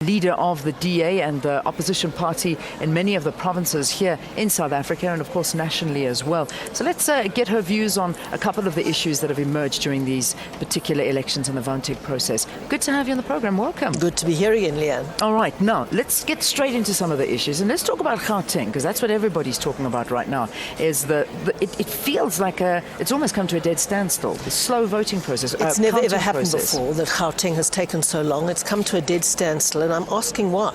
leader of the DA and the opposition party in many of the provinces here in South Africa and, of course, nationally as well. So let's get her views on a couple of the issues that have emerged during these particular elections and the voting process. Good to have you on the program. Welcome. Good to be here again, Leanne. All right. Now, let's get straight into some of the issues. And let's talk about Gauteng, because that's what everybody's talking about right now, is it feels like it's almost come to a dead standstill, the slow voting process. It's never ever happened before that Gauteng has taken so long. It's come to a dead standstill, and I'm asking why.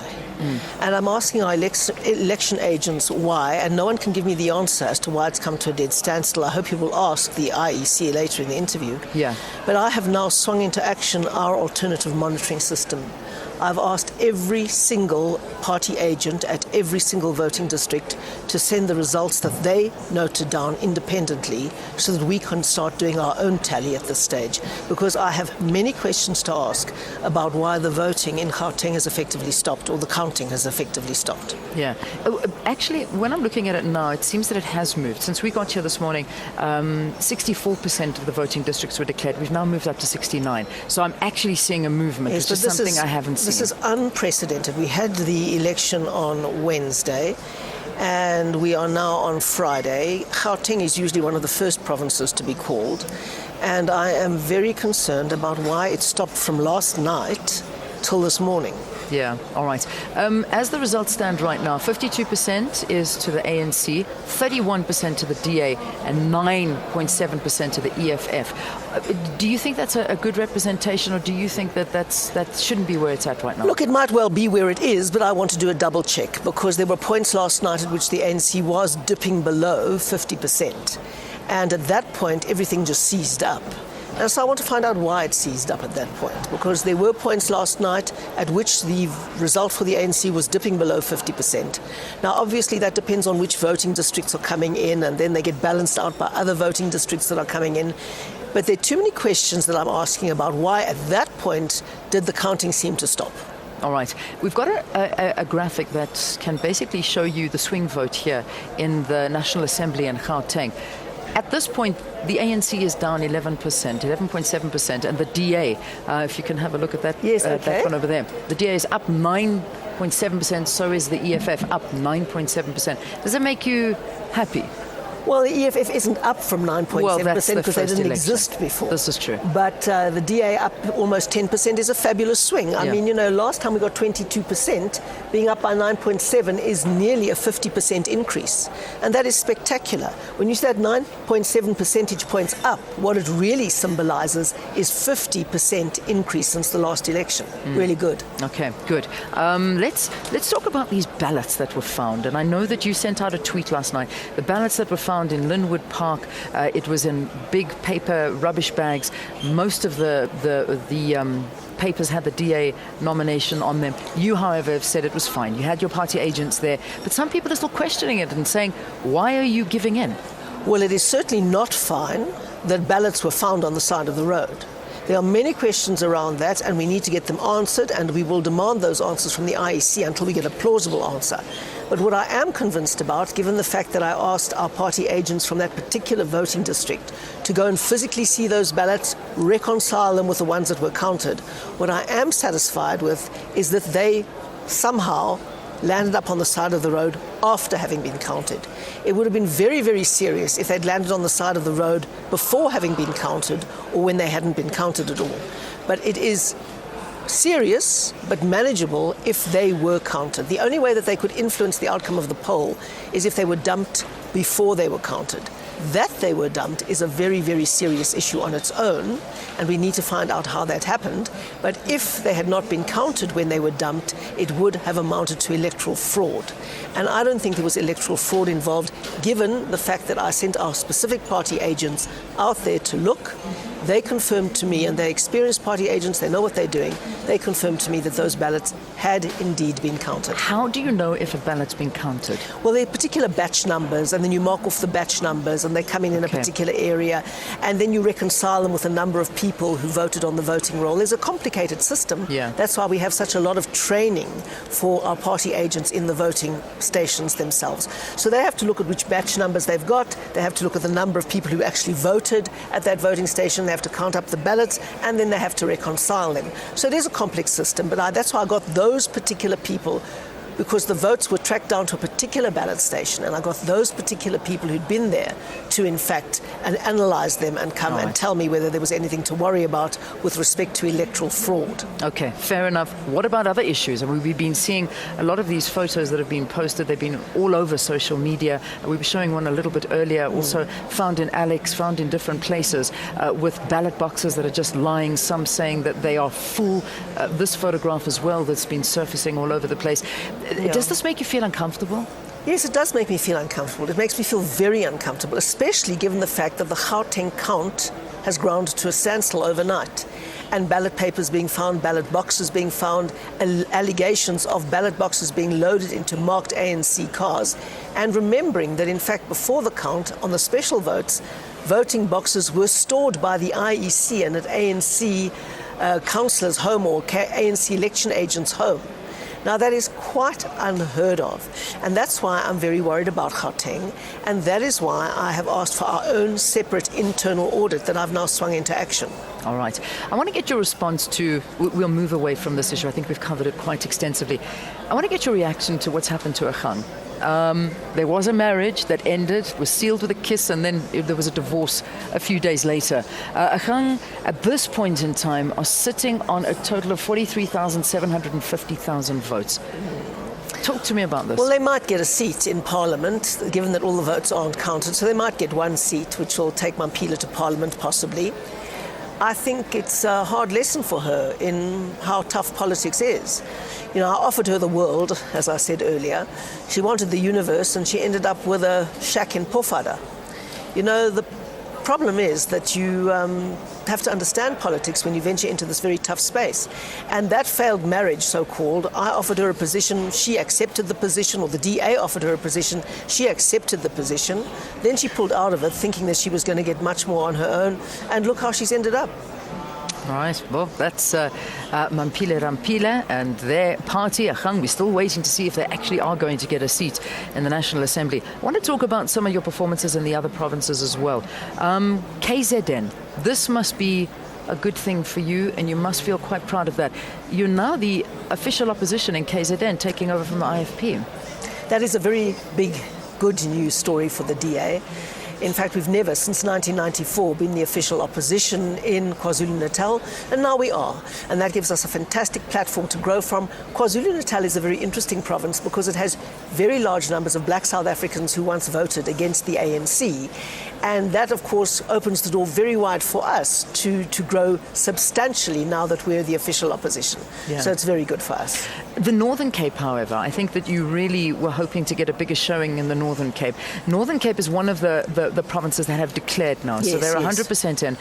And I'm asking our election agents why, and no one can give me the answer as to why it's come to a dead standstill. I hope you will ask the IEC later in the interview. Yeah. But I have now swung into action our alternative monitoring system. I've asked every single party agent at every single voting district to send the results that they noted down independently so that we can start doing our own tally at this stage, because I have many questions to ask about why the voting in Gauteng has effectively stopped, or the counting has effectively stopped. Yeah. Actually, when I'm looking at it now, it seems that it has moved. Since we got here this morning, 64% of the voting districts were declared. We've now moved up to 69. So I'm actually seeing a movement, Yes, which is something I haven't seen. This is unprecedented. We had the election on Wednesday, and we are now on Friday. Gauteng is usually one of the first provinces to be called, and I am very concerned about why it stopped from last night till this morning. Yeah, all right. As the results stand right now, 52% is to the ANC, 31% to the DA, and 9.7% to the EFF. Do you think that's a good representation, or do you think that shouldn't be where it's at right now? Look, it might well be where it is, but I want to do a double check, because there were points last night at which the ANC was dipping below 50%. And at that point, everything just seized up. And so I want to find out why it seized up at that point, because there were points last night at which the result for the ANC was dipping below 50%. Now, obviously, that depends on which voting districts are coming in, and then they get balanced out by other voting districts that are coming in. But there are too many questions that I'm asking about why at that point did the counting seem to stop. All right. We've got a graphic that can basically show you the swing vote here in the National Assembly in Gauteng. At this point, the ANC is down 11%, 11.7%, and the DA, if you can have a look at that, yes, okay. That one over there, the DA is up 9.7%, so is the EFF, up 9.7%. Does it make you happy? Well, the EFF isn't up from 9.7% because they didn't exist before. This is true. But the DA up almost 10% is a fabulous swing. I mean, last time we got 22%, being up by 9.7 is nearly a 50% increase. And that is spectacular. When you say that 9.7 percentage points up, what it really symbolizes is 50% increase since the last election. Really good. Okay, good. Let's talk about these ballots that were found. And I know that you sent out a tweet last night. The ballots that were found in Linwood Park, it was in big paper rubbish bags. Most of the papers had the DA nomination on them. You, however, have said it was fine. You had your party agents there. But some people are still questioning it and saying, why are you giving in? Well, it is certainly not fine that ballots were found on the side of the road. There are many questions around that, and we need to get them answered, and we will demand those answers from the IEC until we get a plausible answer. But what I am convinced about, given the fact that I asked our party agents from that particular voting district to go and physically see those ballots, reconcile them with the ones that were counted, what I am satisfied with is that they somehow landed up on the side of the road after having been counted. It would have been very, very serious if they'd landed on the side of the road before having been counted or when they hadn't been counted at all. But it is serious but manageable if they were counted. The only way that they could influence the outcome of the poll is if they were dumped before they were counted. That they were dumped is a very, very serious issue on its own, and we need to find out how that happened. But if they had not been counted when they were dumped, it would have amounted to electoral fraud. And I don't think there was electoral fraud involved, given the fact that I sent our specific party agents out there to look. They confirmed to me, and they're experienced party agents, they know what they're doing, they confirmed to me that those ballots had indeed been counted. How do you know if a ballot's been counted? Well, there are particular batch numbers, and then you mark off the batch numbers, and and they come in a particular area, and then you reconcile them with a number of people who voted on the voting roll. There's a complicated system. Yeah. That's why we have such a lot of training for our party agents in the voting stations themselves. So they have to look at which batch numbers they've got, they have to look at the number of people who actually voted at that voting station, they have to count up the ballots, and then they have to reconcile them. So it is a complex system, but that's why I got those particular people, because the votes were tracked down to a particular ballot station, and I got those particular people who'd been there to, in fact, analyse them and come and tell me whether there was anything to worry about with respect to electoral fraud. Okay, fair enough. What about other issues? I mean, we've been seeing a lot of these photos that have been posted. They've been all over social media. We were showing one a little bit earlier, also found in Alex, found in different places, with ballot boxes that are just lying, some saying that they are full. This photograph as well that's been surfacing all over the place. Yeah. Does this make you feel uncomfortable? Yes, it does make me feel uncomfortable. It makes me feel very uncomfortable, especially given the fact that the Gauteng count has ground to a standstill overnight. And ballot papers being found, ballot boxes being found, allegations of ballot boxes being loaded into marked ANC cars. And remembering that, in fact, before the count, on the special votes, voting boxes were stored by the IEC and at ANC councillors' home or ANC election agents' home. Now, that is quite unheard of, and that's why I'm very worried about Gauteng, and that is why I have asked for our own separate internal audit that I've now swung into action. All right. I want to get your response to, we'll move away from this issue. I think we've covered it quite extensively. I want to get your reaction to what's happened to Agang. There was a marriage that ended, was sealed with a kiss, and then there was a divorce a few days later. Agang, at this point in time, are sitting on a total of 43,750,000 votes. Talk to me about this. Well, they might get a seat in Parliament, given that all the votes aren't counted, so they might get one seat, which will take Mampila to Parliament, possibly. I think it's a hard lesson for her in how tough politics is. You know, I offered her the world, as I said earlier. She wanted the universe, and she ended up with a shack in Pofada. You know, the problem is that you have to understand politics when you venture into this very tough space. And that failed marriage, so-called, I offered her a position, she accepted the position, or the DA offered her a position, she accepted the position. Then she pulled out of it, thinking that she was going to get much more on her own, and look how she's ended up. Right, well, that's Mampila Rampila and their party, Agang. We're still waiting to see if they actually are going to get a seat in the National Assembly. I want to talk about some of your performances in the other provinces as well. KZN, this must be a good thing for you, and you must feel quite proud of that. You're now the official opposition in KZN, taking over from the IFP. That is a very big, good news story for the DA. In fact, we've never, since 1994, been the official opposition in KwaZulu-Natal, and now we are. And that gives us a fantastic platform to grow from. KwaZulu-Natal is a very interesting province because it has very large numbers of black South Africans who once voted against the ANC. And that, of course, opens the door very wide for us to grow substantially now that we're the official opposition. Yeah. So it's very good for us. The Northern Cape, however, I think that you really were hoping to get a bigger showing in the Northern Cape. Northern Cape is one of the provinces that have declared now, so they're 100% in.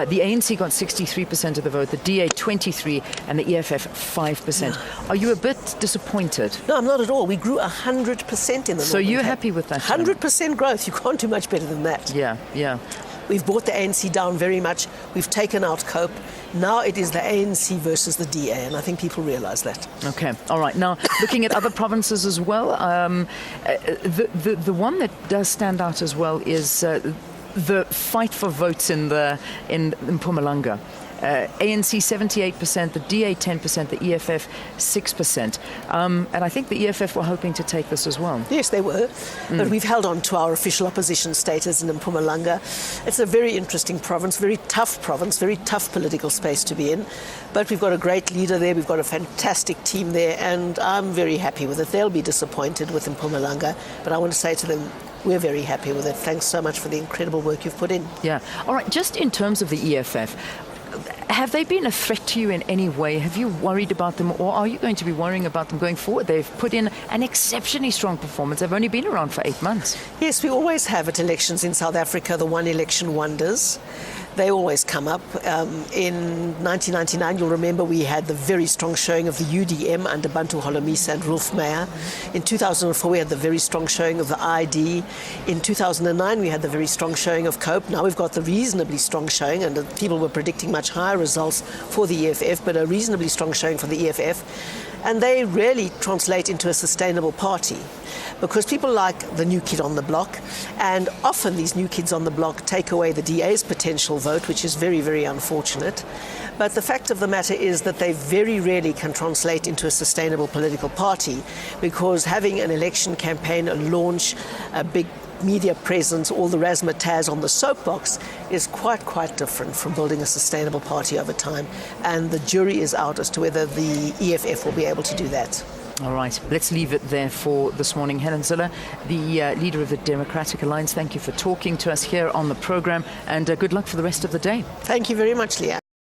The ANC got 63% of the vote, the DA 23%, and the EFF 5%. Yeah. Are you a bit disappointed? No, I'm not at all. We grew 100% in the So Northern you're Cape. happy with that? 100% growth. You can't do much better than that. Yeah, yeah. We've brought the ANC down very much. We've taken out Cope. Now it is the ANC versus the DA, and I think people realise that. Okay, all right. Now, looking at other provinces as well, the one that does stand out as well is the fight for votes in Mpumalanga. ANC 78%, the DA 10%, the EFF 6%. And I think the EFF were hoping to take this as well. Yes, they were. But we've held on to our official opposition status in Mpumalanga. It's a very interesting province, very tough political space to be in. But we've got a great leader there, we've got a fantastic team there, and I'm very happy with it. They'll be disappointed with Mpumalanga, but I want to say to them, we're very happy with it. Thanks so much for the incredible work you've put in. Yeah. All right, just in terms of the EFF, Have they been a threat to you in any way? Have you worried about them, or are you going to be worrying about them going forward? They've put in an exceptionally strong performance. They've only been around for 8 months. Yes, we always have at elections in South Africa the one election wonders. They always come up. In 1999, you'll remember we had the very strong showing of the UDM under Bantu Holomisa and Rolf Meyer. In 2004, we had the very strong showing of the ID. In 2009, we had the very strong showing of COPE. Now we've got the reasonably strong showing, and people were predicting much higher results for the EFF, but a reasonably strong showing for the EFF. And they really translate into a sustainable party, because people like the new kid on the block, and often these new kids on the block take away the DA's potential vote, which is very, very unfortunate. But the fact of the matter is that they very rarely can translate into a sustainable political party, because having an election campaign, a launch, a big media presence, all the razzmatazz on the soapbox is quite different from building a sustainable party over time. And the jury is out as to whether the EFF will be able to do that. All right, let's leave it there for this morning. Helen Zille, the leader of the Democratic Alliance, thank you for talking to us here on the program, and good luck for the rest of the day. Thank you very much, Leanne.